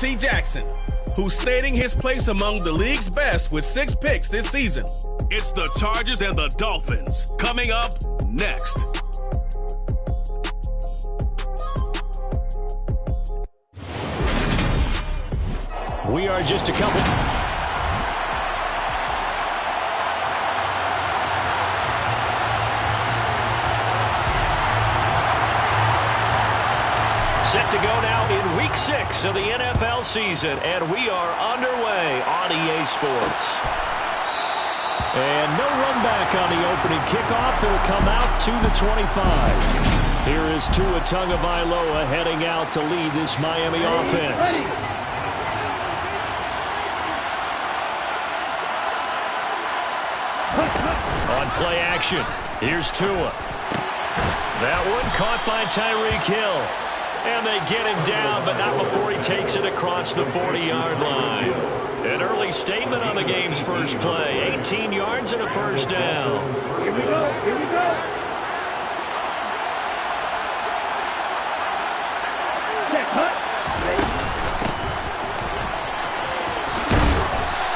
J.C. Jackson, who's stating his place among the league's best with 6 picks this season. It's the Chargers and the Dolphins coming up next. We are just a couple. Set to go now in Week 6 of the NFL season, and we are underway on EA Sports. And no run back on the opening kickoff. It'll come out to the 25. Here is Tua Tagovailoa heading out to lead this Miami offense. On play action, here's Tua. That one caught by Tyreek Hill. And they get him down, but not before he takes it across the 40-yard line. An early statement on the game's first play. 18 yards and a first down. Here we go. Here we go.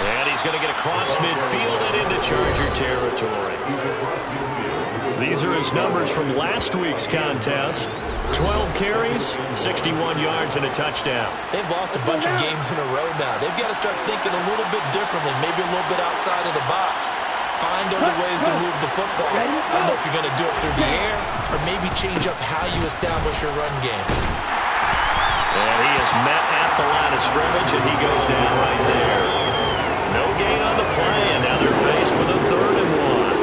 And he's going to get across midfield and into Charger territory. These are his numbers from last week's contest. 12 carries, 61 yards, and a touchdown. They've lost a bunch of games in a row now. They've got to start thinking a little bit differently, maybe a little bit outside of the box. Find other ways to move the football. I don't know if you're going to do it through the air or maybe change up how you establish your run game. And he is met at the line of scrimmage, and he goes down right there. No gain on the play, and now they're faced with a 3rd and 1.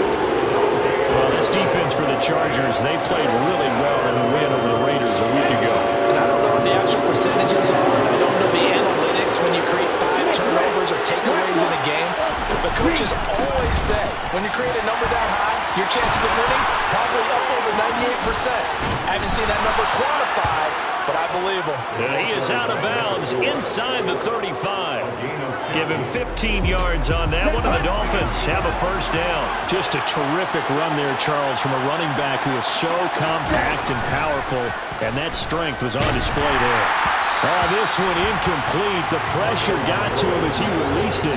Well, this defense for the Chargers, they played really well in the win over the Raiders a week ago. And I don't know what the actual percentages are. I don't know the analytics when you create 5 turnovers or takeaways in a game. But coaches always say, when you create a number that high, your chances of winning probably up over 98%. I haven't seen that number quantified, but I believe him. And he is out of bounds inside the 35. Give him 15 yards on that one, and the Dolphins have a first down. Just a terrific run there, Charles, from a running back who is so compact and powerful, and that strength was on display there. This one incomplete. The pressure got to him as he released it,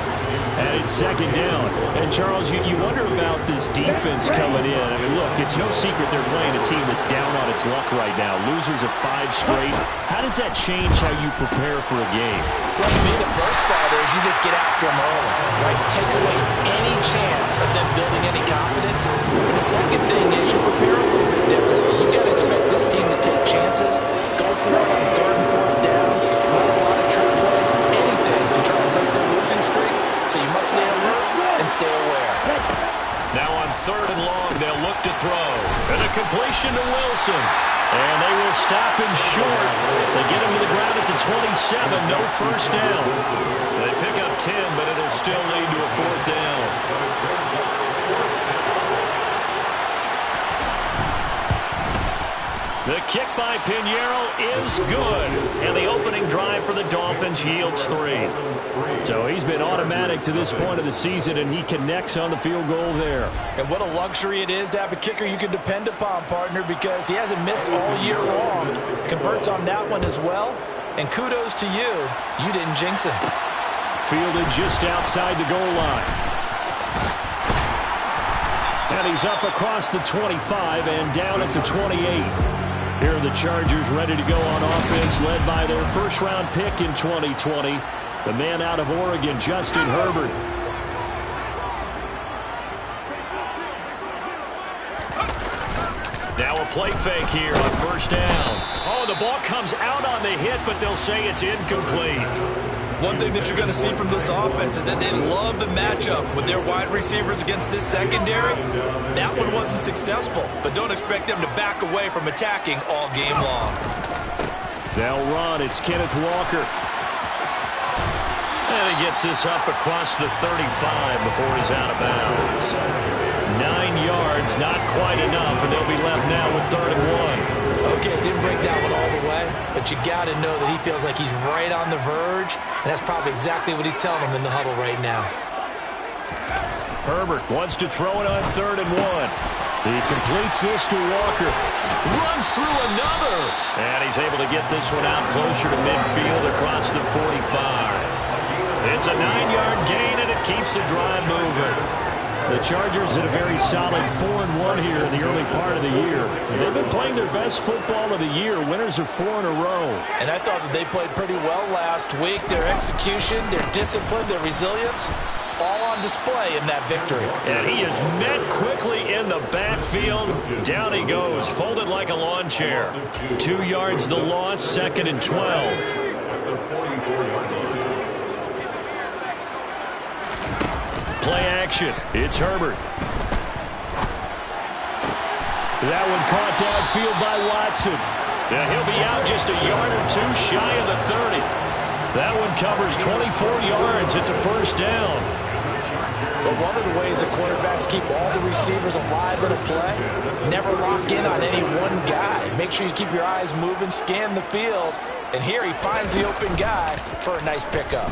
and it's 2nd down. And, Charles, you wonder about this defense coming in. I mean, look, it's no secret they're playing a team that's down on its luck right now. Losers of 5 straight. How does that change how you prepare for a game? Well, to me, the first starter is you just get after them early, right? Take away any chance of them building any confidence. And the second thing is you prepare a little bit differently. You got to expect this team to take chances, go for it on 3rd and 4th downs, run a lot of trick plays, anything to try to break their losing streak. So you must stay alert and stay aware. Now on 3rd and long, they'll look to throw. And a completion to Wilson. And they will stop him short. They get him to the ground at the 27. No first down. They pick up 10, but it'll still lead to a 4th down. The kick by Pinheiro is good. And the opening drive for the Dolphins yields 3. So he's been automatic to this point of the season, and he connects on the field goal there. And what a luxury it is to have a kicker you can depend upon, partner, because he hasn't missed all year long. Converts on that one as well. And kudos to you. You didn't jinx him. Fielded just outside the goal line. And he's up across the 25 and down at the 28. Here are the Chargers ready to go on offense, led by their first-round pick in 2020, the man out of Oregon, Justin Herbert. Now a play fake here on 1st down. Oh, the ball comes out on the hit, but they'll say it's incomplete. One thing that you're going to see from this offense is that they love the matchup with their wide receivers against this secondary. That one wasn't successful, but don't expect them to back away from attacking all game long. They'll run. It's Kenneth Walker. And he gets this up across the 35 before he's out of bounds. 9 yards, not quite enough, and they'll be left now with 3rd and 1. Okay, he didn't break that one all the way, but you got to know that he feels like he's right on the verge, and that's probably exactly what he's telling them in the huddle right now. Herbert wants to throw it on 3rd and 1. He completes this to Walker. Runs through another. And he's able to get this one out closer to midfield across the 45. It's a 9-yard gain, and it keeps the drive moving. The Chargers had a very solid 4-1 here in the early part of the year. They've been playing their best football of the year. Winners of 4 in a row. And I thought that they played pretty well last week. Their execution, their discipline, their resilience, all on display in that victory. And he is met quickly in the backfield. Down he goes, folded like a lawn chair. 2 yards the loss, 2nd and 12. Play action. It's Herbert. That one caught downfield by Watson. Yeah, he'll be out just a yard or 2 shy of the 30. That one covers 24 yards. It's a first down. But one of the ways the quarterbacks keep all the receivers alive in a play, never lock in on any one guy. Make sure you keep your eyes moving, scan the field. And here he finds the open guy for a nice pickup.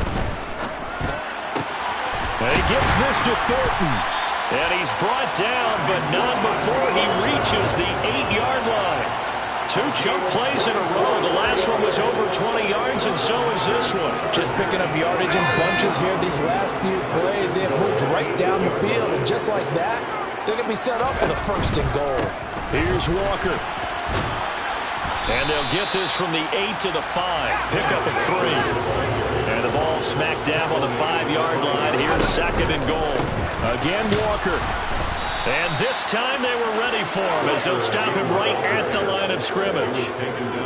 And he gets this to Thornton. And he's brought down, but not before he reaches the 8-yard line. 2 chunk plays in a row. The last one was over 20 yards, and so is this one. Just picking up yardage in bunches here. These last few plays, they have moved right down the field. And just like that, they're going to be set up for the 1st and goal. Here's Walker. And they'll get this from the 8 to the 5. Pick up at 3. And the ball smack dab on the 5-yard line. Here's 2nd and goal. Again, Walker. And this time they were ready for him as they'll stop him right at the line of scrimmage.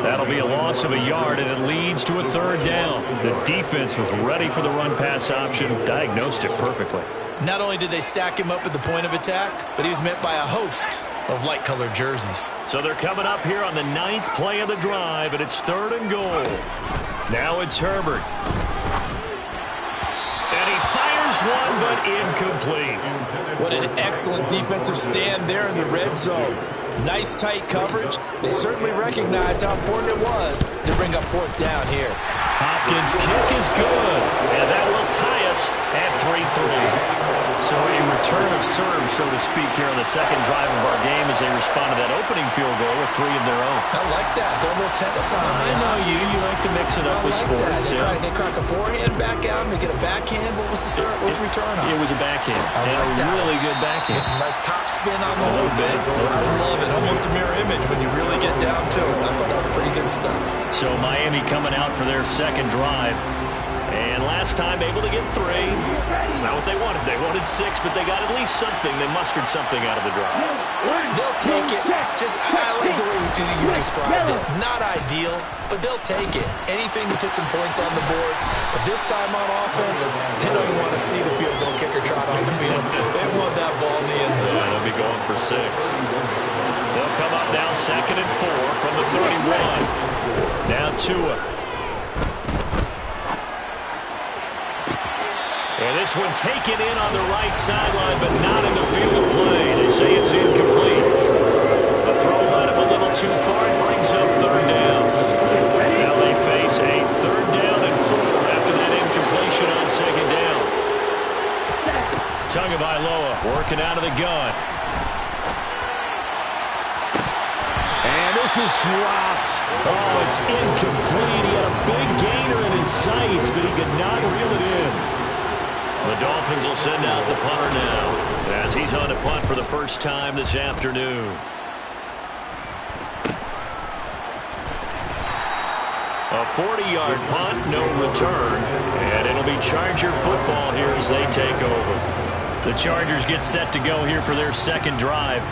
That'll be a loss of a yard, and it leads to a 3rd down. The defense was ready for the run-pass option, diagnosed it perfectly. Not only did they stack him up at the point of attack, but he was met by a host of light-colored jerseys. So they're coming up here on the 9th play of the drive, and it's 3rd and goal. Now it's Herbert. And he fires one, but incomplete. What an excellent defensive stand there in the red zone. Nice tight coverage. They certainly recognized how important it was to bring up 4th down here. Hopkins' kick is good, and that will tie us at 3-3. So a return of serve, so to speak, here on the 2nd drive of our game as they respond to that opening field goal with 3 of their own. I like that. Go a little tennis on me. I know you. You like to mix it up with sports. That. They crack a forehand back out, and they get a backhand. What was the serve? What was the return on? It was a backhand. I like that. Really good backhand. It's a nice top spin on the whole bit. I love it. Almost a mirror image when you really get down to it. I thought that was pretty good stuff. So Miami coming out for their 2nd drive. And last time able to get 3. It's not what they wanted. They wanted 6, but they got at least something. They mustered something out of the drive. They'll take it. I like the way you described it. Not ideal, but they'll take it. Anything to put some points on the board. But this time on offense, they don't even want to see the field goal kicker trot on the field. They want that ball in the end zone. Yeah, they'll be going for 6. They'll come up now 2nd and 4 from the 31. Now Tua. And this one taken in on the right sideline, but not in the field of play. They say it's incomplete. The throw led him a little too far and brings up 3rd down. Now they face a 3rd down and 4 after that incompletion on 2nd down. Tagovailoa working out of the gun. And this is dropped. Oh, it's incomplete. He had a big gainer in his sights, but he could not reel it in. The Dolphins will send out the punter now as he's on to punt for the first time this afternoon. A 40-yard punt, no return, and it'll be Charger football here as they take over. The Chargers get set to go here for their 2nd drive.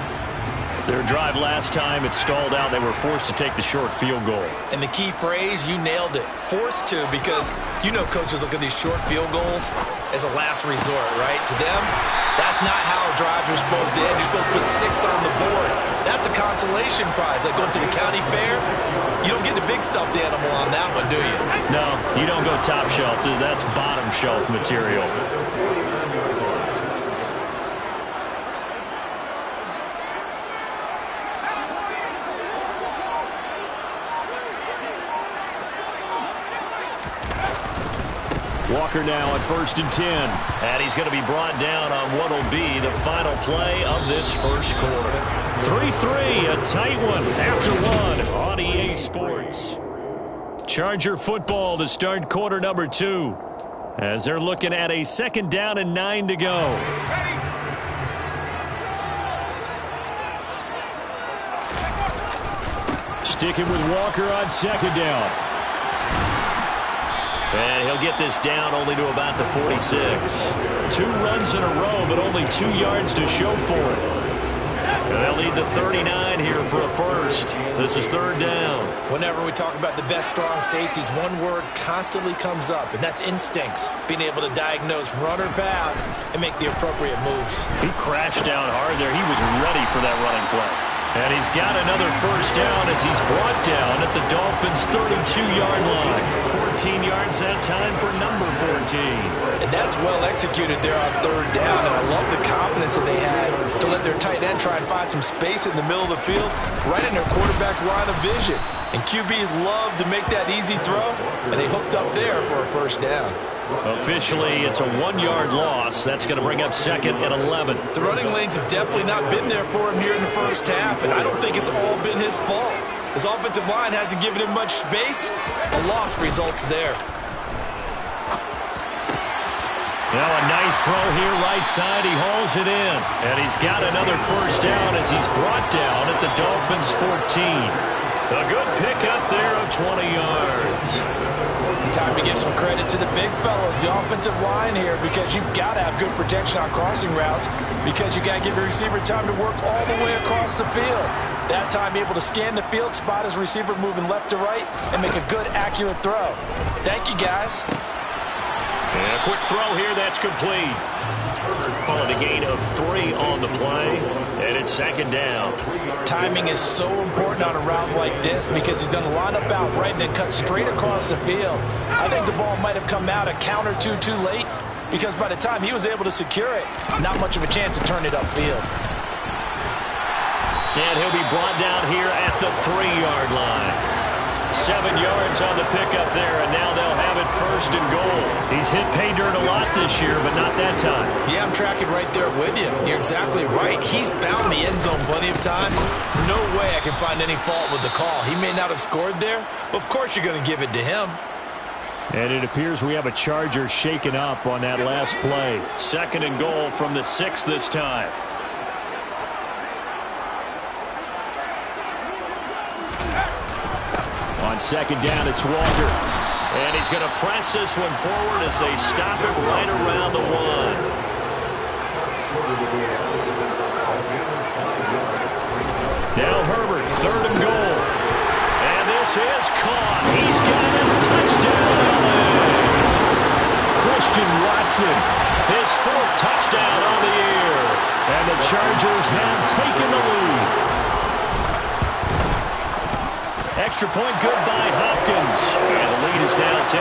Their drive last time, it stalled out. They were forced to take the short field goal. And the key phrase, you nailed it. Forced to, because you know coaches look at these short field goals as a last resort, right? To them, that's not how drives are supposed to end. You're supposed to put 6 on the board. That's a consolation prize. Like going to the county fair, you don't get the big stuffed animal on that one, do you? No, you don't go top shelf. That's bottom shelf material. Walker now on 1st and 10. And he's going to be brought down on what will be the final play of this first quarter. 3-3, a tight one after one on EA Sports. Charger football to start quarter number 2. As they're looking at a 2nd down and 9 to go. Sticking with Walker on 2nd down. And he'll get this down only to about the 46. 2 runs in a row, but only 2 yards to show for it. And they'll need the 39 here for a first. This is 3rd down. Whenever we talk about the best strong safeties, one word constantly comes up, and that's instincts. Being able to diagnose run or pass and make the appropriate moves. He crashed down hard there. He was ready for that running play. And he's got another first down as he's brought down at the Dolphins' 32-yard line. 14 yards that time for number 14. And that's well executed there on 3rd down. And I love the confidence that they had to let their tight end try and find some space in the middle of the field, right in their quarterback's line of vision. And QBs love to make that easy throw, and they hooked up there for a first down. Officially, it's a 1-yard loss. That's going to bring up 2nd and 11. The running lanes have definitely not been there for him here in the first half, and I don't think it's all been his fault. His offensive line hasn't given him much space. A loss results there. Now a nice throw here right side. He hauls it in. And he's got another first down as he's brought down at the Dolphins' 14. A good pickup there of 20 yards. Time to give some credit to the big fellows, the offensive line here, because you've got to have good protection on crossing routes, because you got to give your receiver time to work all the way across the field. That time, be able to scan the field, spot his receiver moving left to right, and make a good, accurate throw. Thank you, guys. And a quick throw here, that's complete. Calling a gain of 3 on the play, and it's 2nd down. Timing is so important on a route like this because he's going to line up out right and then cut straight across the field. I think the ball might have come out a count or two too late because by the time he was able to secure it, not much of a chance to turn it upfield. And he'll be brought down here at the 3-yard line. 7 yards on the pickup there, and now they'll have it 1st and goal. He's hit pay dirt a lot this year, but not that time. Yeah, I'm tracking right there with you. You're exactly right. He's found the end zone plenty of times. No way I can find any fault with the call. He may not have scored there, but of course you're going to give it to him. And it appears we have a Charger shaken up on that last play. 2nd and goal from the 6 this time. On 2nd down, it's Walker. And he's going to press this one forward as they stop it right around the 1. Now Herbert, 3rd and goal. And this is caught. He's got it. Touchdown. Christian Watson. His 4th touchdown on the year. And the Chargers have taken the lead. Extra point good by Hopkins. And the lead is now 10-3.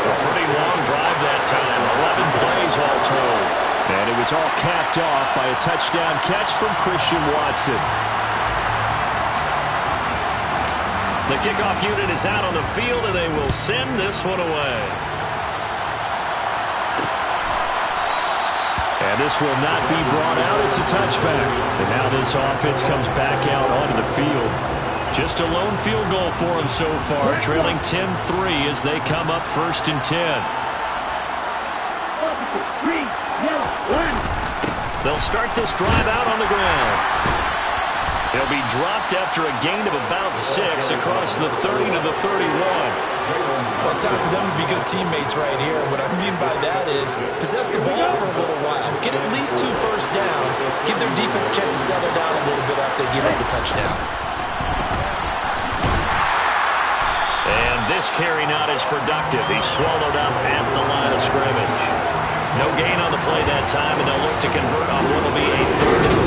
A pretty long drive that time. 11 plays all told. And it was all capped off by a touchdown catch from Christian Watson. The kickoff unit is out on the field, and they will send this one away. And this will not be brought out. It's a touchback. And now this offense comes back out onto the field. Just a lone field goal for them so far, trailing 10-3 as they come up 1st and 10. They'll start this drive out on the ground. They'll be dropped after a gain of about 6 across the 30 to the 31. Well, it's time for them to be good teammates right here. What I mean by that is possess the ball for a little while. Get at least 2 first downs. Give their defense a chance to settle down a little bit after they give up the touchdown. And this carry not as productive. He's swallowed up at the line of scrimmage. No gain on the play that time, and they'll look to convert on what will be a 3rd and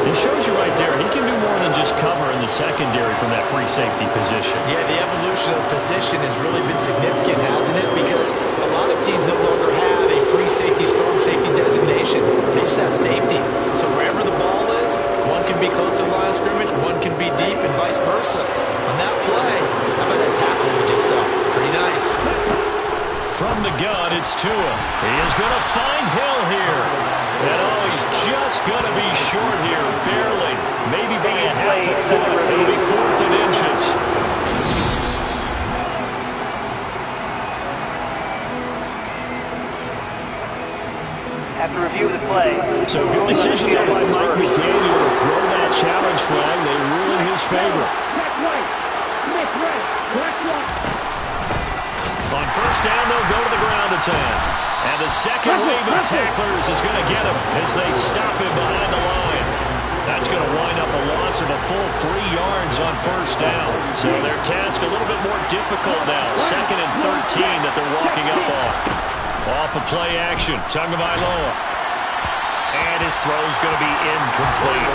4. He shows you right there, he can do more than just cover in the secondary from that free safety position. Yeah, the evolution of position has really been significant, hasn't it? Because a lot of teams no longer have a free safety, strong safety designation. They just have safeties. So wherever the ball is, one can be close to the line of scrimmage, one can be deep, and vice versa. On that play, how about that tackle we just saw? Pretty nice. From the gun, it's Tua. He is going to find Hill here. And he's just going to be short here, barely. Maybe by a half a foot. It'll be 4th and inches. After review of the play. So good decision there by Mike McDaniel to throw that challenge flag. They rule in his favor. On first down, they'll go to the ground attack. And the second wave of tacklers is going to get him as they stop him behind the line. That's going to wind up a loss of a full 3 yards on first down. So their task a little bit more difficult now. 2nd and 13 that they're walking up on. Off of play action, Tagovailoa. And his throw's going to be incomplete.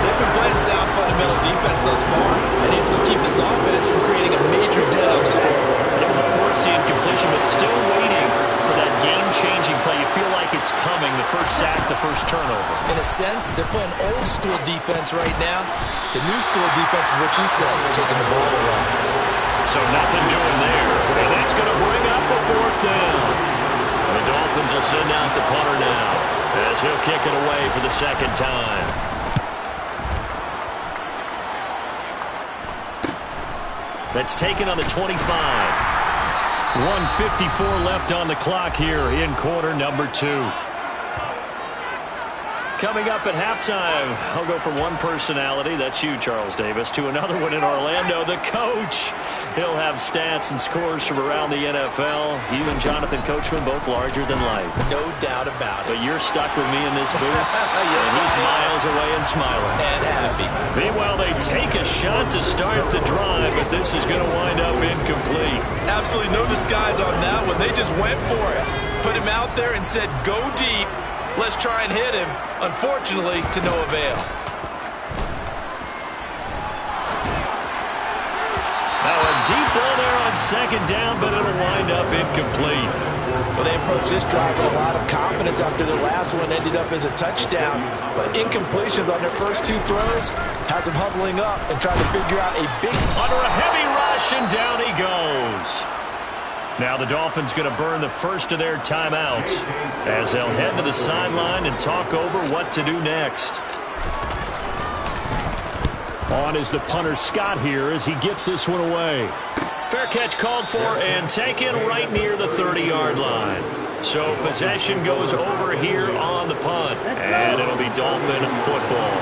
They've been playing sound fundamental defense thus far and able to keep this offense from creating a major dent on the scoreboard. Able to force the incompletion, but still waiting for that game-changing play. You feel like it's coming, the first sack, the first turnover. In a sense, they're playing old-school defense right now. The new-school defense is what you said, taking the ball away. So nothing doing there. And that's going to bring up a 4th down. The Dolphins will send out the punter now as he'll kick it away for the 2nd time. That's taken on the 25. 1:54 left on the clock here in quarter number 2. Coming up at halftime, I'll go from one personality, that's you, Charles Davis, to another one in Orlando, the coach. He'll have stats and scores from around the NFL. You and Jonathan Coachman, both larger than life. No doubt about it. But you're stuck with me in this booth, and he's miles away and smiling. And happy. Meanwhile, they take a shot to start the drive, but this is going to wind up incomplete. Absolutely no disguise on that one. They just went for it. Put him out there and said, go deep. Let's try and hit him. Unfortunately, to no avail. Now a deep ball there on 2nd down, but it'll wind up incomplete. Well, they approached this drive with a lot of confidence after their last one ended up as a touchdown. But incompletions on their first 2 throws has them huddling up and trying to figure out a big... Under a heavy rush, and down he goes. Now the Dolphins going to burn the first of their timeouts as they'll head to the sideline and talk over what to do next. On is the punter Scott here as he gets this one away. Fair catch called for and taken right near the 30-yard line. So possession goes over here on the punt, and it'll be Dolphin football.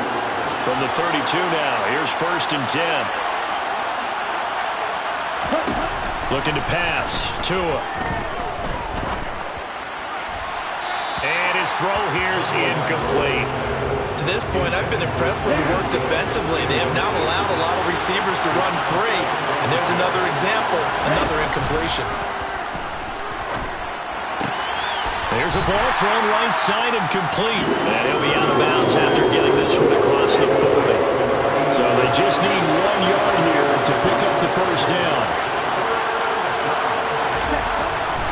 From the 32 now, here's 1st and 10. Looking to pass. Tua. And his throw here's incomplete. To this point, I've been impressed with the work defensively. They have not allowed a lot of receivers to run free. And there's another example, another incompletion. There's a ball thrown right side and complete. And he'll be out of bounds after getting this one across the 40. So they just need 1 yard here to pick up the first down.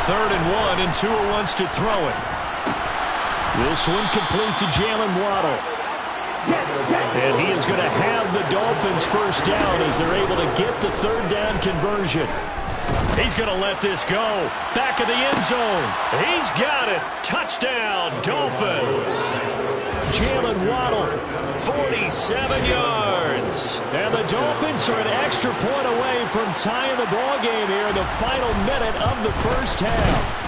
3rd and 1, and Tua wants to throw it. This one complete to Jalen Waddle. And he is going to have the Dolphins first down as they're able to get the 3rd down conversion. He's going to let this go. Back of the end zone. He's got it. Touchdown, Dolphins. Jalen Waddle. 47 yards. And the Dolphins are an extra point away from tying the ball game here in the final minute of the first half.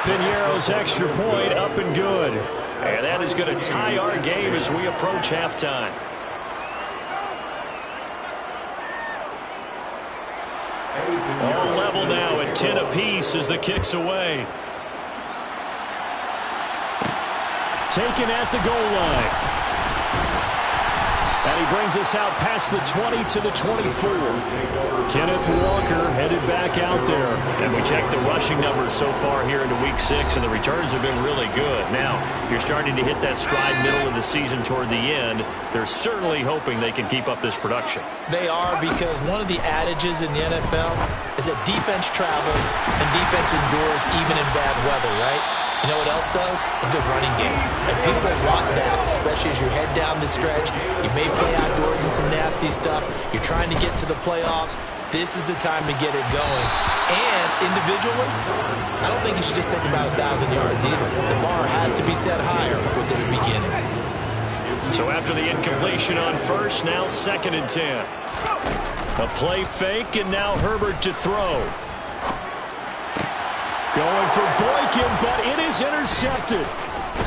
Piñeiro's extra point up and good. And that is going to tie our game as we approach halftime. All level now at 10 apiece as the kick's away. Taken at the goal line. And he brings us out past the 20 to the 24. Kenneth Walker headed back out there. And we checked the rushing numbers so far here into week 6, and the returns have been really good. Now, you're starting to hit that stride middle of the season toward the end. They're certainly hoping they can keep up this production. They are, because one of the adages in the NFL is that defense travels and defense endures even in bad weather, right? You know what else does? A good running game. And people want that, especially as you head down the stretch. You may play outdoors in some nasty stuff. You're trying to get to the playoffs. this is the time to get it going. And individually, I don't think you should just think about 1,000 yards either. The bar has to be set higher with this beginning. So after the incompletion on first, now 2nd and 10. A play fake, and now Herbert to throw. Going for Boykin, but it is intercepted.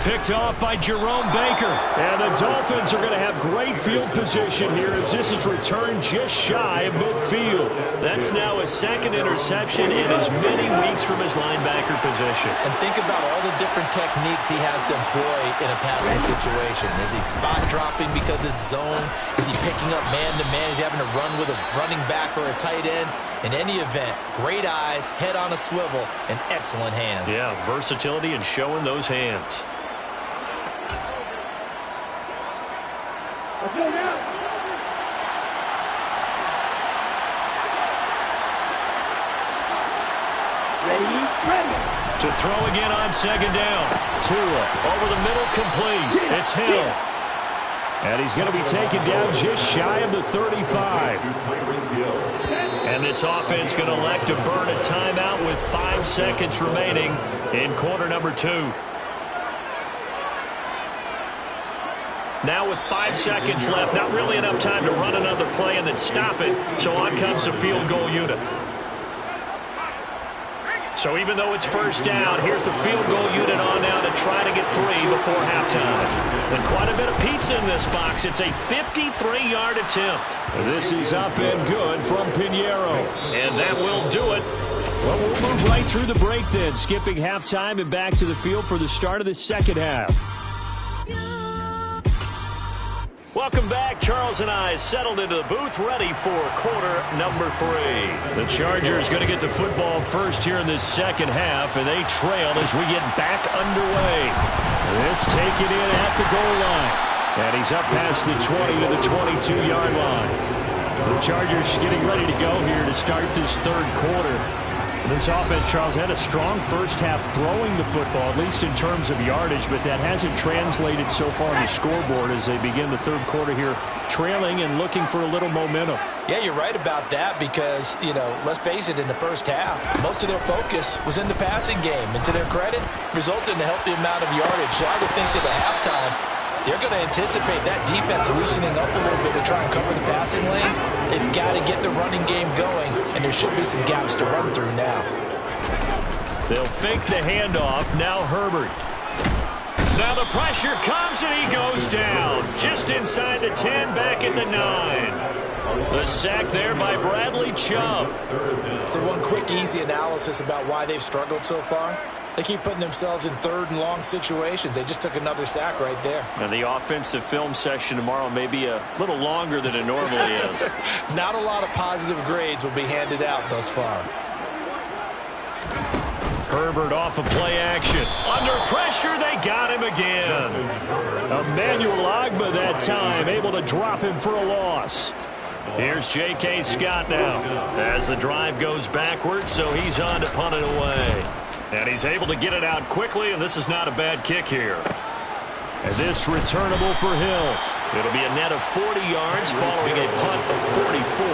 Picked off by Jerome Baker. And the Dolphins are going to have great field position here as this is returned just shy of midfield. That's now his 2nd interception in as many weeks from his linebacker position. And think about all the different techniques he has to employ in a passing situation. Is he spot dropping because it's zone? Is he picking up man-to-man? Is he having to run with a running back or a tight end? In any event, great eyes, head on a swivel, and excellent hands. Yeah, versatility and showing those hands. To throw again on 2nd down. Tua over the middle, complete. It's Hill. And he's going to be taken down just shy of the 35. And this offense going to elect to burn a timeout with 5 seconds remaining in quarter number 2. Now with 5 seconds left, not really enough time to run another play and then stop it. So on comes the field goal unit. So even though it's first down, here's the field goal unit on now to try to get 3 before halftime. And quite a bit of pizza in this box. It's a 53-yard attempt. This is up and good from Pinheiro. And that will do it. Well, we'll move right through the break then, skipping halftime and back to the field for the start of the second half. Welcome back. Charles and I settled into the booth, ready for quarter number 3. The Chargers going to get the football first here in this second half, and they trail as we get back underway. This taken in at the goal line, and he's up past the 20 to the 22-yard line. The Chargers getting ready to go here to start this third quarter. This offense, Charles, had a strong first half throwing the football, at least in terms of yardage, but that hasn't translated so far on the scoreboard as they begin the third quarter here, trailing and looking for a little momentum. Yeah, you're right about that because, let's face it, in the first half, most of their focus was in the passing game. And to their credit, resulted in a healthy amount of yardage. So I would think that at halftime, they're going to anticipate that defense loosening up a little bit to try and cover the passing lanes. They've got to get the running game going, and there should be some gaps to run through now. They'll fake the handoff. Now Herbert. Now the pressure comes, and he goes down. Just inside the 10, back at the 9. The sack there by Bradley Chubb. So one quick, easy analysis about why they've struggled so far. They keep putting themselves in third and long situations. They just took another sack right there. And the offensive film session tomorrow may be a little longer than it normally is. Not a lot of positive grades will be handed out thus far. Herbert off of play action. Under pressure, they got him again. Emmanuel Ogbah that time, able to drop him for a loss. Here's J.K. Scott now as the drive goes backwards, so he's on to punt it away. And he's able to get it out quickly, and this is not a bad kick here. And this returnable for Hill. It'll be a net of 40 yards following a punt of 44.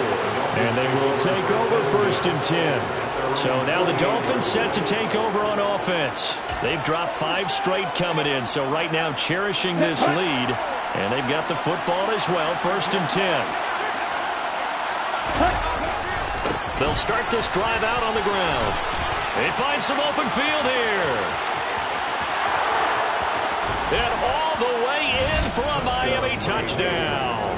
And they will take over 1st and 10. So now the Dolphins set to take over on offense. They've dropped 5 straight coming in, so right now cherishing this lead. And they've got the football as well, 1st and 10. They'll start this drive out on the ground. They find some open field here. And all the way in for a Miami touchdown.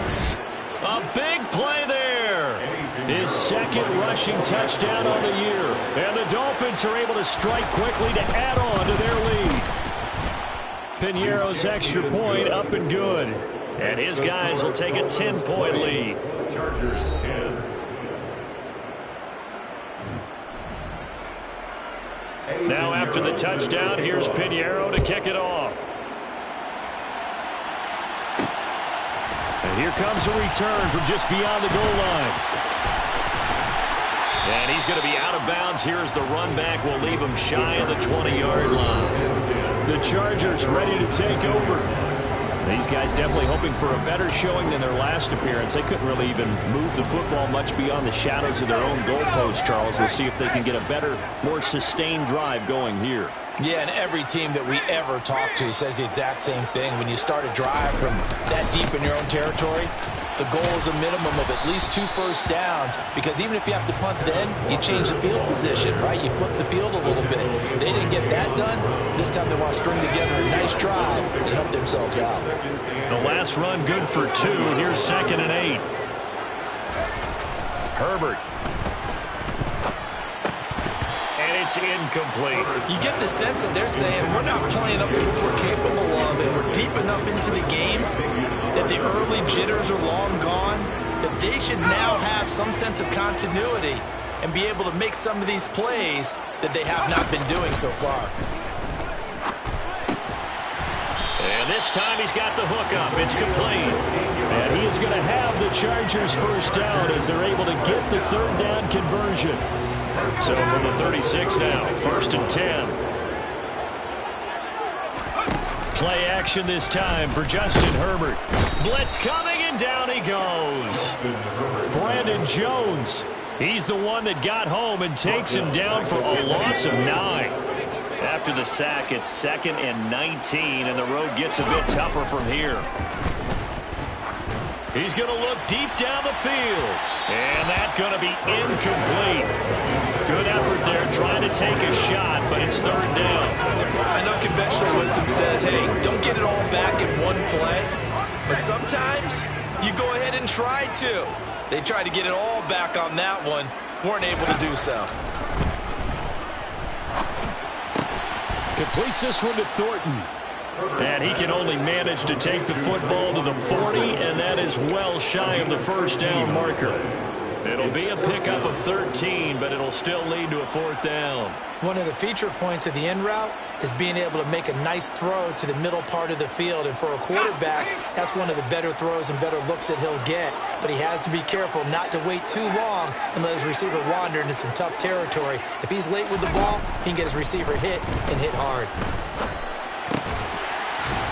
A big play there. His 2nd rushing touchdown on the year. And the Dolphins are able to strike quickly to add on to their lead. Pinheiro's extra point up and good. And his guys will take a 10-point lead. Chargers 10. Now after the touchdown, here's Pinheiro to kick it off. And here comes a return from just beyond the goal line. And he's going to be out of bounds here as the run back will leave him shy of the 20-yard line. The Chargers ready to take over. These guys definitely hoping for a better showing than their last appearance. They couldn't really even move the football much beyond the shadows of their own goalpost, Charles. We'll see if they can get a better, more sustained drive going here. Yeah, and every team that we ever talk to says the exact same thing. When you start a drive from that deep in your own territory, the goal is a minimum of at least 2 first downs, because even if you have to punt then, you change the field position, right? You flip the field a little bit. They didn't get that done. This time they want to string together a nice drive and help themselves out. The last run good for 2. Here's 2nd and 8. Herbert. And it's incomplete. You get the sense that they're saying we're not playing up to what we're capable of, and we're deep enough into the game that the early jitters are long gone, that they should now have some sense of continuity and be able to make some of these plays that they have not been doing so far. And this time he's got the hook up. It's complete. And he is going to have the Chargers first down as they're able to get the 3rd down conversion. So from the 36 now, 1st and 10. Play action this time for Justin Herbert. Blitz coming, and down he goes. Brandon Jones. He's the one that got home and takes him down for a loss of 9. After the sack, it's 2nd and 19, and the road gets a bit tougher from here. He's going to look deep down the field, and that's going to be incomplete. Good effort there trying to take a shot, but it's 3rd down. I know conventional wisdom says, hey, don't get it all back in one play, but sometimes you go ahead and try to. They tried to get it all back on that one, weren't able to do so. Completes this one to Thornton. And he can only manage to take the football to the 40, and that is well shy of the 1st down marker. It'll be a pickup of 13, but it'll still lead to a 4th down. One of the feature points of the in route is being able to make a nice throw to the middle part of the field. And for a quarterback, that's one of the better throws and better looks that he'll get. But he has to be careful not to wait too long and let his receiver wander into some tough territory. If he's late with the ball, he can get his receiver hit and hit hard.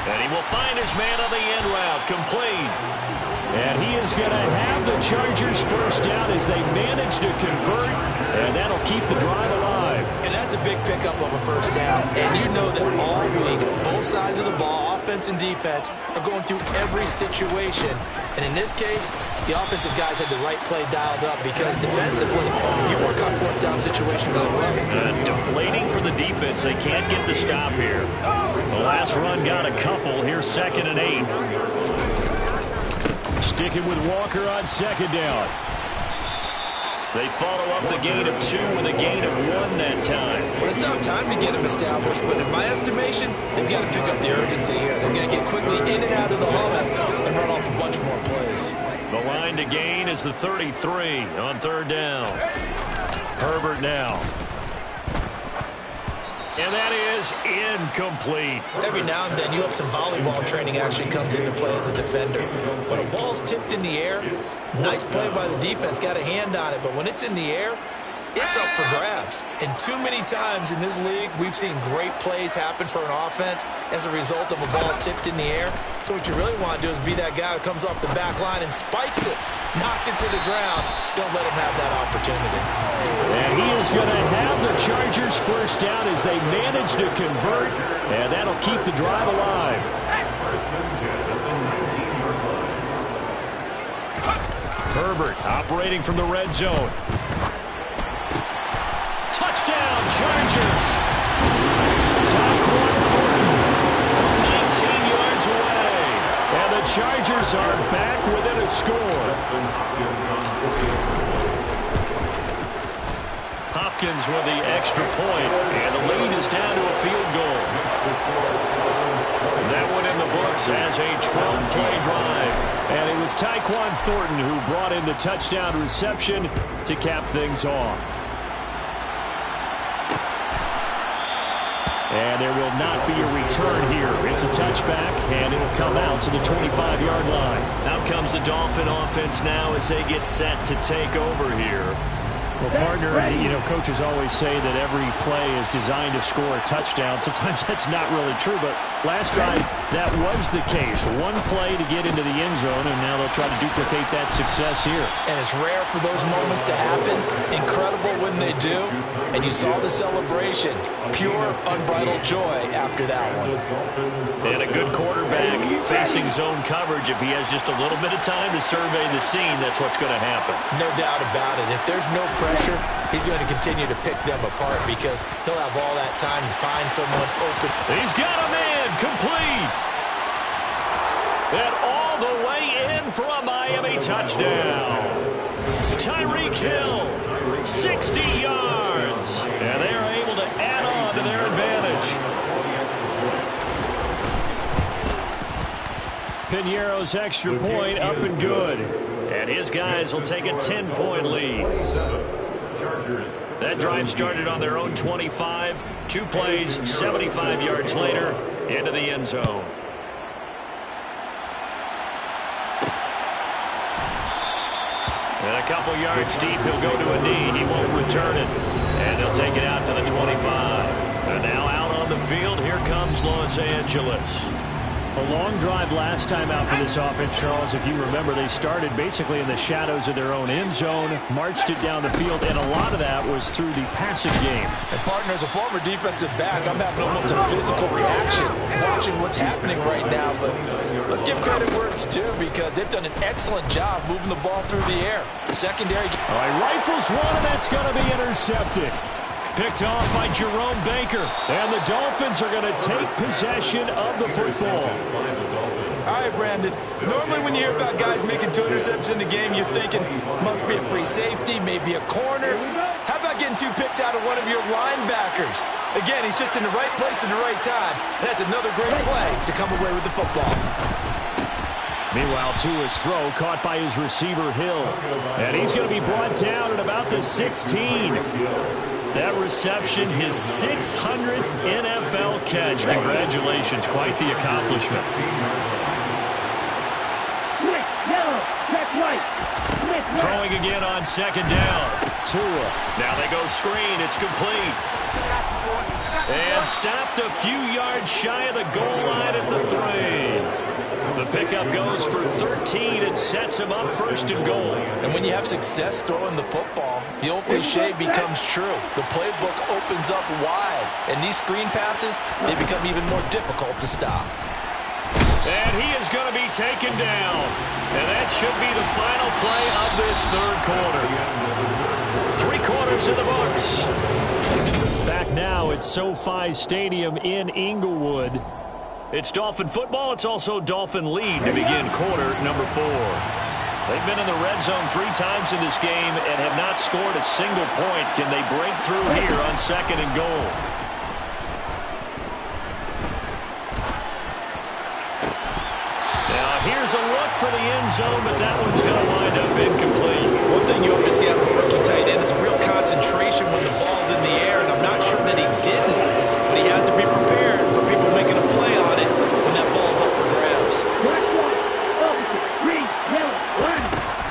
And he will find his man on the end route, complete. And he is going to have the Chargers first down as they manage to convert, and that'll keep the drive alive. And that's a big pickup of a first down. And you know that all week, both sides of the ball, offense and defense, are going through every situation. And in this case, the offensive guys had the right play dialed up, because defensively, you work on 4th down situations as well. Deflating for the defense. They can't get the stop here. The last run got a couple. Here's 2nd and 8. Sticking with Walker on 2nd down. They follow up the gain of 2 with a gain of 1 that time. Well, it's not time to get him established, but in my estimation, they've got to pick up the urgency here. They've got to get quickly in and out of the huddle and run off a bunch more plays. The line to gain is the 33 on 3rd down. Herbert now. And that is incomplete. Every now and then, you have some volleyball training actually comes into play as a defender. When a ball's tipped in the air, nice play by the defense, got a hand on it. But when it's in the air, it's up for grabs. And too many times in this league, we've seen great plays happen for an offense as a result of a ball tipped in the air. So what you really want to do is be that guy who comes off the back line and spikes it, knocks it to the ground. Don't let him have that opportunity. And he is going to have the Chargers first down as they manage to convert, and that'll keep the drive alive. Herbert operating from the red zone. Touchdown, Chargers. Tyquan Thornton from 19 yards away. And the Chargers are back within a score. Hopkins with the extra point, and the lead is down to a field goal. That one in the books as a 12-play drive. And it was Tyquan Thornton who brought in the touchdown reception to cap things off. And there will not be a return here. It's a touchback, and it'll come out to the 25-yard line. Out comes the Dolphin offense now as they get set to take over here. Well, partner, you know, coaches always say that every play is designed to score a touchdown. Sometimes that's not really true, but Last time, that was the case. One play to get into the end zone, and now they'll try to duplicate that success here. And it's rare for those moments to happen. Incredible when they do. And you saw the celebration. Pure, unbridled joy after that one. And a good quarterback facing zone coverage. If he has just a little bit of time to survey the scene, that's what's going to happen. No doubt about it. If there's no pressure, he's going to continue to pick them apart because he'll have all that time to find someone open. He's got a man. Complete. And all the way in for a Miami touchdown. Tyreek Hill, 60 yards. And they are able to add on to their advantage. Piñeiro's extra point up and good. And his guys will take a 10-point lead. That drive started on their own 25. 2 plays, 75 yards later, into the end zone. And a couple yards deep, he'll go to a knee. He won't return it. And he'll take it out to the 25. And now out on the field, here comes Los Angeles. A long drive last time out for this offense, Charles. If you remember, they started basically in the shadows of their own end zone, marched it down the field, and a lot of that was through the passing game. And partner, as a former defensive back, I'm having almost a physical reaction watching what's happening right now. But let's give credit where it's due because they've done an excellent job moving the ball through the air. Secondary. All right, rifles one, and that's going to be intercepted. Picked off by Jerome Baker. And the Dolphins are going to take possession of the football. All right, Brandon. Normally when you hear about guys making 2 interceptions in the game, you're thinking must be a free safety, maybe a corner. How about getting 2 picks out of one of your linebackers? Again, he's just in the right place at the right time. And that's another great play to come away with the football. Meanwhile, Tua's throw caught by his receiver, Hill. And he's going to be brought down at about the 16. That reception, his 600th NFL catch. Congratulations, quite the accomplishment. Throwing again on second down. Tua. Now they go screen, it's complete. And stopped a few yards shy of the goal line at the 3. The pickup goes for 13 and sets him up first and goal. And when you have success throwing the football, the old cliche becomes true. The playbook opens up wide. And these screen passes, they become even more difficult to stop. And he is going to be taken down. And that should be the final play of this third quarter. 3 quarters in the books. Back now at SoFi Stadium in Inglewood. It's Dolphin football. It's also Dolphin lead to begin quarter number 4. They've been in the red zone 3 times in this game and have not scored a single point. Can they break through here on second and goal? Now here's a look for the end zone, but that one's going to wind up incomplete. One thing you hope to see out of a rookie tight end is a real concentration when the ball's in the air, and I'm not sure that he didn't, but he has to be prepared for people making a play on it when that ball's up for grabs.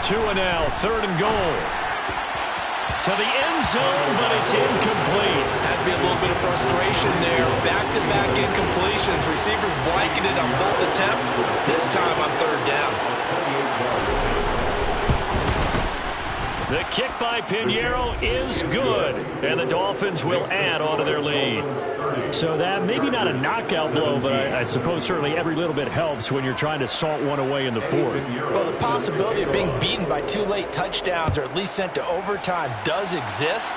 2 now, third and goal. To the end zone, but it's incomplete. Has to be a little bit of frustration there. Back-to-back incompletions. Receivers blanketed on both attempts. This time on third down. The kick by Piñeiro is good, and the Dolphins will add on to their lead. So that maybe not a knockout blow, but I suppose certainly every little bit helps when you're trying to salt one away in the 4th. Well, the possibility of being beaten by 2 late touchdowns or at least sent to overtime does exist,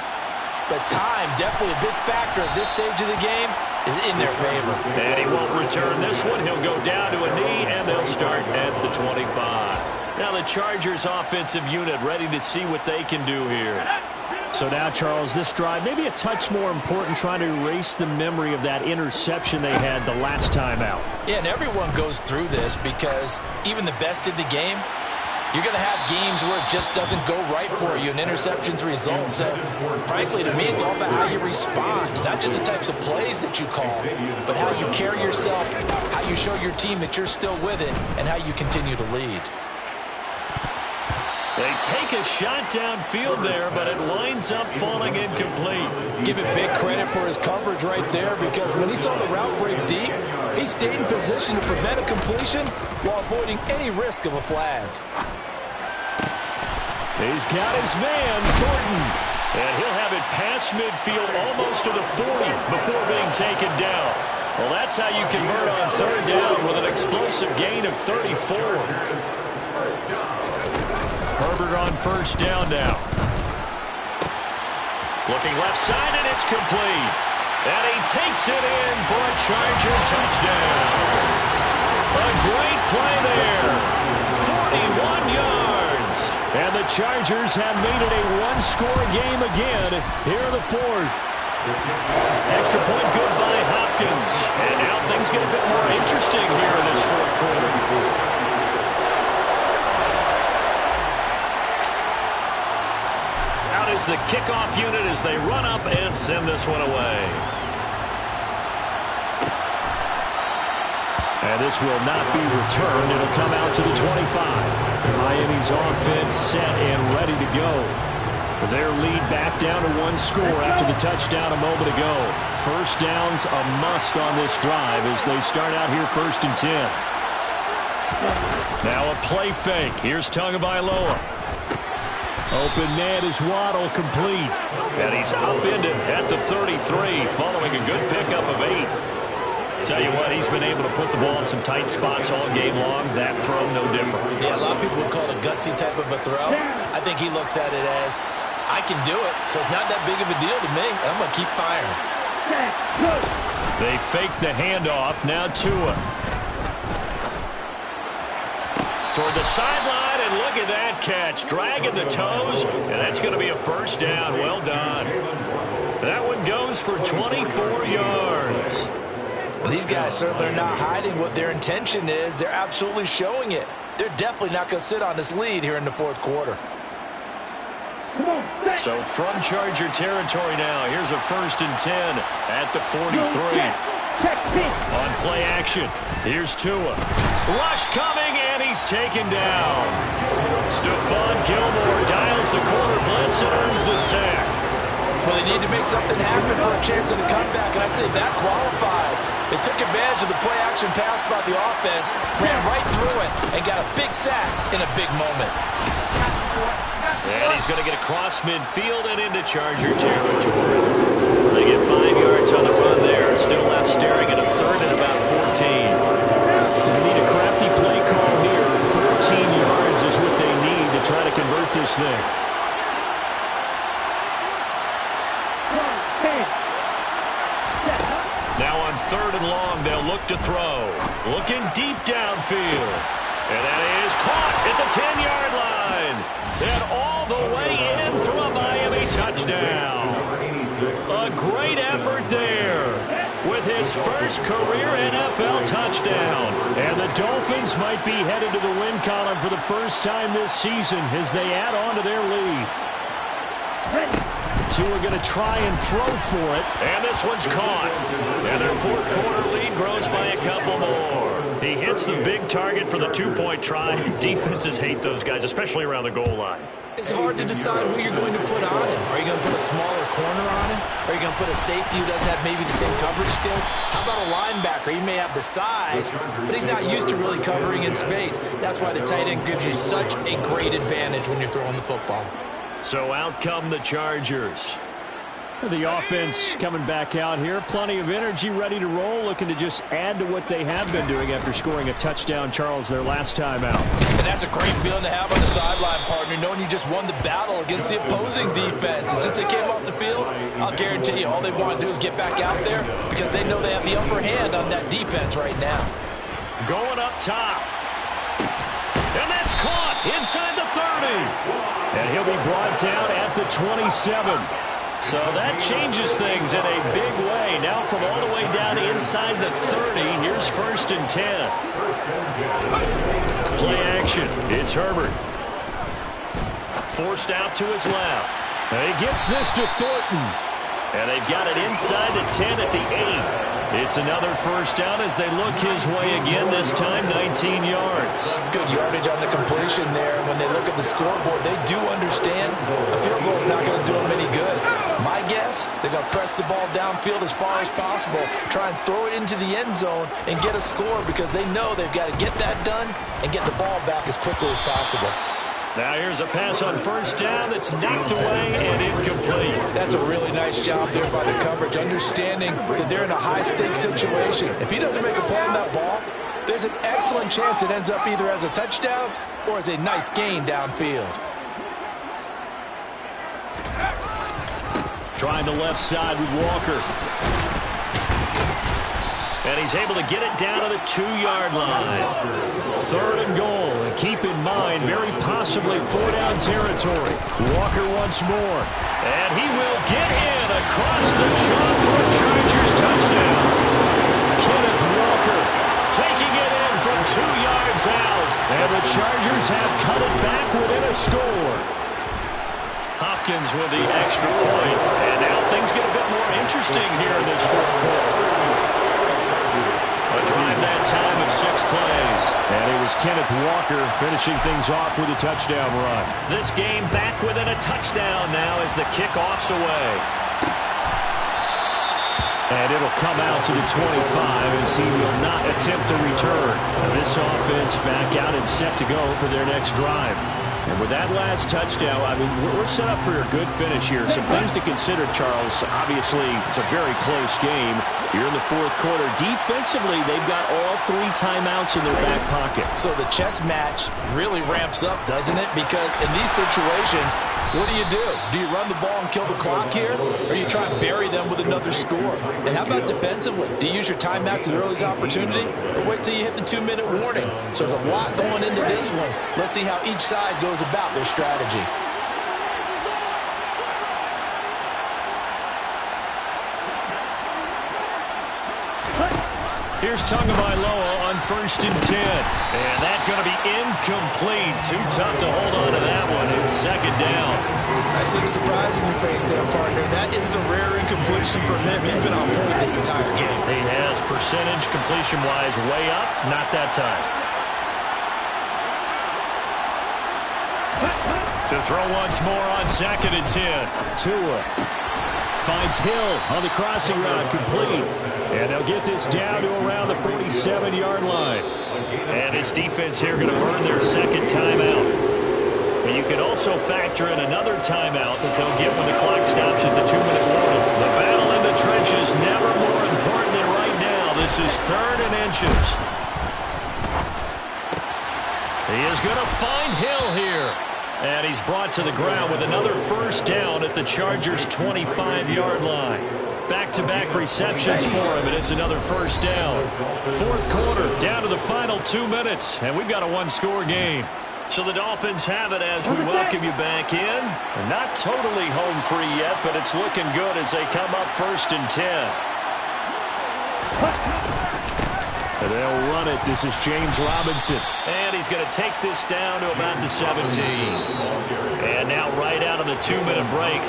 but time, definitely a big factor at this stage of the game, is in their favor. And he won't return this one. He'll go down to a knee, and they'll start at the 25. Now the Chargers offensive unit ready to see what they can do here. So now, Charles, this drive maybe a touch more important, trying to erase the memory of that interception they had the last time out. Yeah, and everyone goes through this because even the best in the game, you're going to have games where it just doesn't go right for you and interceptions result. So, frankly, to me, it's all about how you respond. Not just the types of plays that you call, but how you carry yourself, how you show your team that you're still with it, and how you continue to lead. They take a shot downfield there, but it winds up falling incomplete. Give it big credit for his coverage right there, because when he saw the route break deep, he stayed in position to prevent a completion while avoiding any risk of a flag. He's got his man, Thornton. And he'll have it past midfield almost to the 40 before being taken down. Well, that's how you convert on third down with an explosive gain of 34. Herbert on first down now. Looking left side, and it's complete. And he takes it in for a Charger touchdown. A great play there. 41 yards. And the Chargers have made it a one-score game again here in the fourth. Extra point good by Hopkins. And now things get a bit more interesting here in this fourth quarter. Out is the kickoff unit as they run up and send this one away. And this will not be returned. It'll come out to the 25. Miami's offense set and ready to go. Their lead back down to one score after the touchdown a moment ago. First down's a must on this drive as they start out here 1st and 10. Now a play fake. Here's Tagovailoa. Open man is Waddle, complete. And he's upended at the 33 following a good pickup of 8. Tell you what, he's been able to put the ball in some tight spots all game long. That throw, no different. Yeah, a lot of people would call it a gutsy type of a throw. I think he looks at it as, I can do it, so it's not that big of a deal to me, and I'm going to keep firing. They fake the handoff. Now Tua. Toward the sideline, and look at that catch. Dragging the toes, and that's going to be a first down. Well done. That one goes for 24 yards. These guys certainly are not hiding what their intention is. They're absolutely showing it. They're definitely not going to sit on this lead here in the fourth quarter. So from Charger territory now, here's a 1st and 10 at the 43. On play action, here's Tua. Rush coming, and he's taken down. Stephon Gilmore dials the corner blitz and earns the sack. Well, they need to make something happen for a chance at a comeback, and I'd say that qualifies. They took advantage of the play-action pass by the offense, ran right through it, and got a big sack in a big moment. And he's going to get across midfield and into Charger territory. They get 5 yards on the run there. Still left staring at a 3rd and about 14. They need a crafty play call here. 14 yards is what they need to try to convert this thing. Now on 3rd and long, they'll look to throw. Looking deep downfield. And that is caught at the 10-yard line. And all the way in for a Miami touchdown. A great effort there with his first career NFL touchdown. And the Dolphins might be headed to the win column for the first time this season as they add on to their lead. Two are going to try and throw for it. And this one's caught. And their fourth quarter lead grows by a couple more. He hits the big target for the 2-point try. Defenses hate those guys, especially around the goal line. It's hard to decide who you're going to put on him. Are you going to put a smaller corner on him? Are you going to put a safety who doesn't have maybe the same coverage skills? How about a linebacker? He may have the size, but he's not used to really covering in space. That's why the tight end gives you such a great advantage when you're throwing the football. So out come the Chargers. The offense coming back out here. Plenty of energy, ready to roll, looking to just add to what they have been doing after scoring a touchdown, Charles, their last time out. And that's a great feeling to have on the sideline, partner, knowing you just won the battle against the opposing defense. And since they came off the field, I'll guarantee you all they want to do is get back out there because they know they have the upper hand on that defense right now. Going up top. And that's caught inside the 30. And he'll be brought down at the 27. So that changes things in a big way. Now from all the way down inside the 30, here's 1st and 10. Play action. It's Herbert. Forced out to his left. And he gets this to Thornton. And they've got it inside the 10 at the 8. It's another first down as they look his way again, this time 19 yards. Good yardage on the completion there. When they look at the scoreboard, they do understand a field goal is not going to do them any good. My guess, they're going to press the ball downfield as far as possible, try and throw it into the end zone and get a score because they know they've got to get that done and get the ball back as quickly as possible. Now here's a pass on first down that's knocked away and incomplete. That's a really nice job there by the coverage, understanding that they're in a high-stakes situation. If he doesn't make a play on that ball, there's an excellent chance it ends up either as a touchdown or as a nice gain downfield. Trying the left side with Walker. And he's able to get it down to the 2-yard line. Third and goal. And keep in mind, very possibly 4-down territory. Walker once more. And he will get in across the chalk for a Chargers touchdown. Kenneth Walker taking it in from 2 yards out. And the Chargers have cut it back within a score. Hopkins with the extra point. And now things get a bit more interesting here in this fourth quarter. A drive that time of 6 plays. And it was Kenneth Walker finishing things off with a touchdown run. This game back within a touchdown now as the kickoff's away. And it'll come out to the 25 as he will not attempt to return. And this offense back out and set to go for their next drive. And with that last touchdown, I mean, we're set up for a good finish here. Some things to consider, Charles. Obviously, it's a very close game. You're in the fourth quarter. Defensively, they've got all 3 timeouts in their back pocket. So the chess match really ramps up, doesn't it? Because in these situations, what do? Do you run the ball and kill the clock here? Or do you try and bury them with another score? And how about defensively? Do you use your timeouts at earliest opportunity? Or wait till you hit the 2-minute warning? So there's a lot going into this one. Let's see how each side goes about their strategy. Here's Tagovailoa on 1st and 10. And that's going to be incomplete. Too tough to hold on to that one. It's 2nd down. I see the surprise in your face there, partner. That is a rare incompletion from him. He's been on point this entire game. He has percentage completion-wise way up. Not that time. To throw once more on 2nd and 10. Tua finds Hill on the crossing route, complete. And they'll get this down to around the 47-yard line. And his defense here going to burn their 2nd timeout. And you can also factor in another timeout that they'll get when the clock stops at the 2-minute warning. The battle in the trenches never more important than right now. This is 3rd and inches. He is going to find Hill here. And he's brought to the ground with another first down at the Chargers' 25-yard line. Back-to-back receptions for him, and it's another first down. Fourth quarter, down to the final 2 minutes, and we've got a 1-score game. So the Dolphins have it as we welcome you back in. Not totally home free yet, but it's looking good as they come up 1st and 10. And they'll run it. This is James Robinson. And he's going to take this down to about the 17. And now right out of the 2-minute break,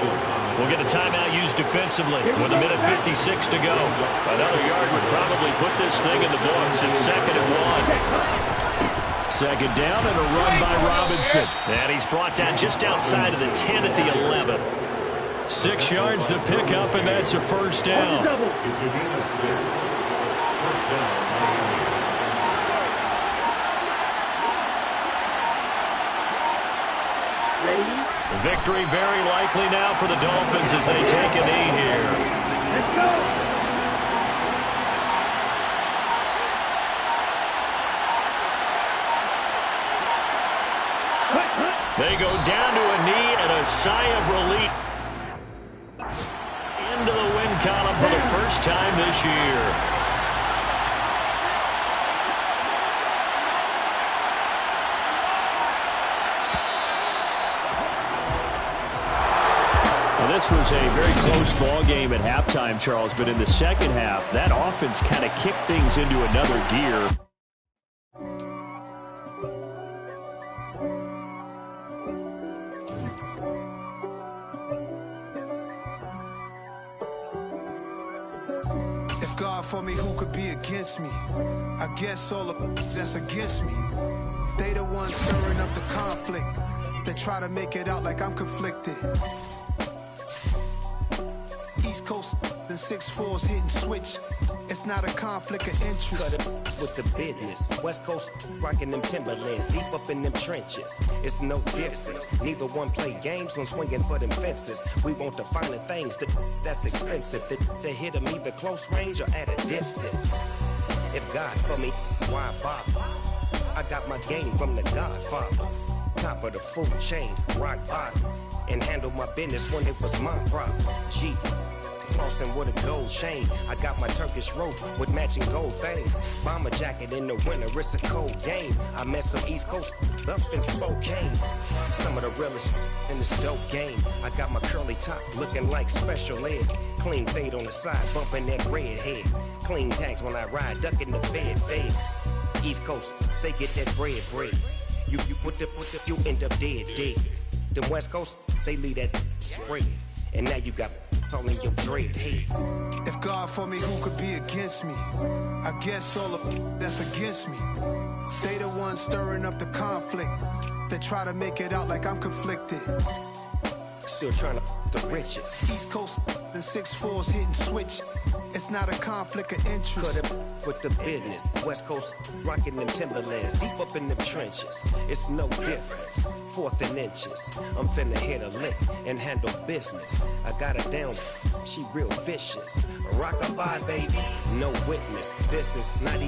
we'll get a timeout used defensively with 1:56 to go. Another yard would probably put this thing in the books. It's 2nd and 1. 2nd down and a run by Robinson. And he's brought down just outside of the 10 at the 11. 6 yards to pick up, and that's a first down. Victory very likely now for the Dolphins as they take a knee here. Let's go. They go down to a knee and a sigh of relief. Into the win column for the first time this year. This was a very close ball game at halftime, Charles, but in the second half, that offense kind of kicked things into another gear. God for me, who could be against me? I guess all the that's against me. They the ones stirring up the conflict. They try to make it out like I'm conflicted. East Coast, the 6'4's hitting switch. It's not a conflict of interest. Cut it with the business. West Coast rocking them Timberlands, deep up in them trenches. It's no difference. Neither one play games when swinging for them fences. We want the finer things that's expensive. That hit them either close range or at a distance. If God for me, why bother? I got my game from the Godfather. Top of the food chain, rock bottom. And handle my business when it was my problem. G. Flossing with a gold chain. I got my Turkish rope with matching gold things. Bomber jacket in the winter, it's a cold game. I met some East Coast up in Spokane. Some of the realest in this dope game. I got my curly top looking like special ed. Clean fade on the side, bumping that red head. Clean tags when I ride, ducking the feds. East Coast, they get that bread. You you end up dead. Them West Coast, they leave that spread. And now you got all in your dread head. If God for me, who could be against me? I guess all the that's against me. They the ones stirring up the conflict. They try to make it out like I'm conflicted. Still trying to the riches. East Coast, the 6'4's hitting switch. It's not a conflict of interest. Cut it with the business. West Coast rocking them Timberlands, deep up in them trenches. It's no difference. 4th and inches. I'm finna hit a lick and handle business. I got her down, she real vicious. Rock-a-bye, baby, no witness. This is not